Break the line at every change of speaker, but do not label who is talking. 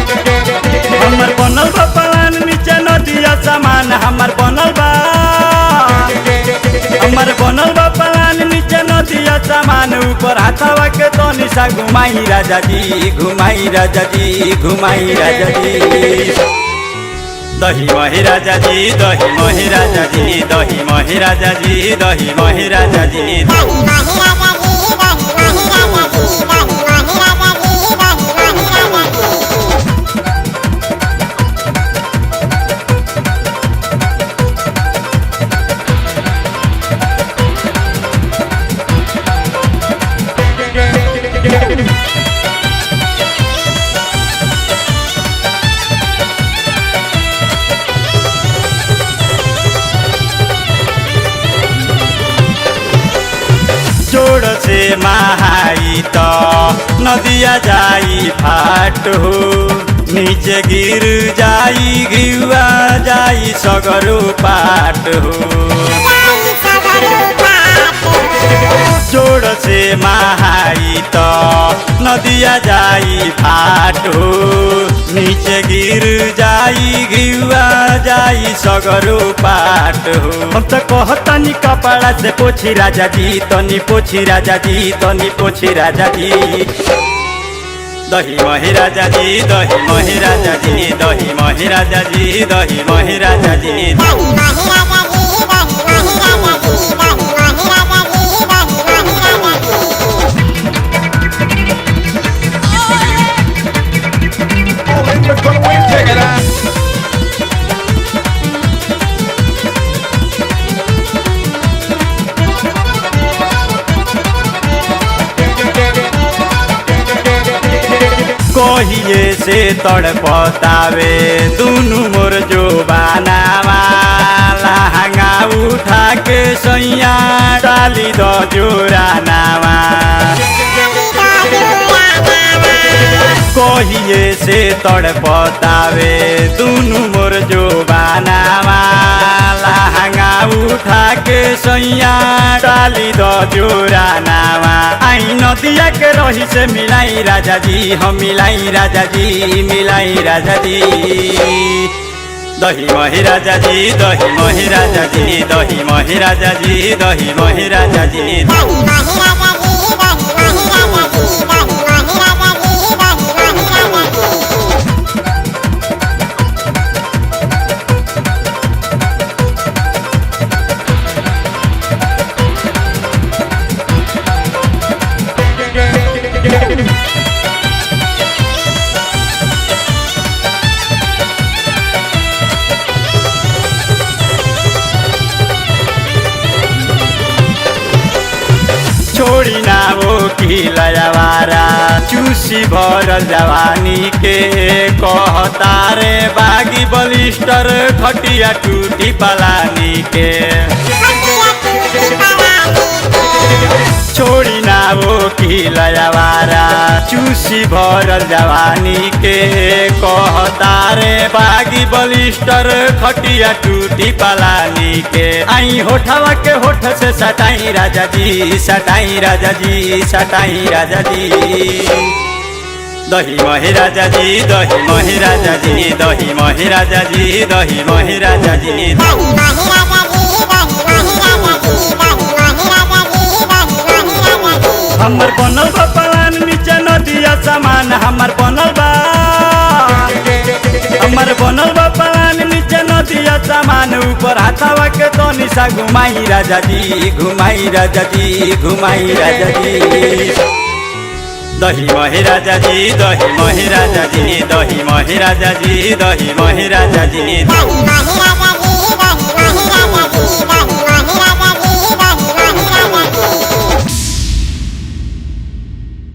हमर बनल बा पलान नीचे नदिया सामान हमर बनल बा हमर बनल बा पलान नीचे नदिया सामान ऊपर हाथवा के तो निशा घुमाई राजा जी घुमाई राजा जी घुमाई राजा जी दही मही राजा जी दही मही राजा जी दही मही राजा जी दही मही राजा जी जोड़ से महाई तो नदिया जाई फाट हो नीचे गिर जाई घिवा जाई सगरो पाट हो जोड़ से महाई तो नदिया जाई फाट हो नीचे गिर जाई घिवा जाई सगरो पाट हो हम तो कहतनी कपड़ा से पोछी राजा जी तनी पोछी राजा जी तनी पोछी राजा जी दही मही राजा जी दही मही राजा जी दही मही राजा जी दही मही राजा जी कहिए से तड़पतावे दुनु मोर जो बनावा लहंगा उठा के सैया डाली दो जोरानावा कहिए से तड़पतावे दुनु मोर जो बनावा लहंगा उठा के सैया डाली दो जोरानावा आई नदिया के रही से मिलाई राजा जी हम मिलाई राजा जी मिलाई राजा जी दही मही राजा जी दही मही राजा जी दही मही राजा जी दही मही राजा जी छोड़ी ना वो किलवारा चूसी भरल जवानी के कहता रे बागी बलिस्टर खटिया टूटी पलानी के छोड़ी ना वो किलवारा चूसी भरल जवानी के कहता रे बागी बलिस्टर खटिया टूटी पलानी के आई होठवा के होठ से सटाई राजा जी सटाई राजा जी सटाई राजा जी दही मही राजा जी दही मही राजा जी दही मही राजा जी दही मही राजा जी हमर बनल बा पलान नीचे नदिया सामान हमर बनल बा हमर बनल बा पलान नीचे नदिया सामान ऊपर हाथवा के तो निशा घुमाई राजा जी घुमाई राजा जी घुमाई राजा जी दही मही राजा जी दही मही राजा जी दही मही राजा जी दही मही राजा जी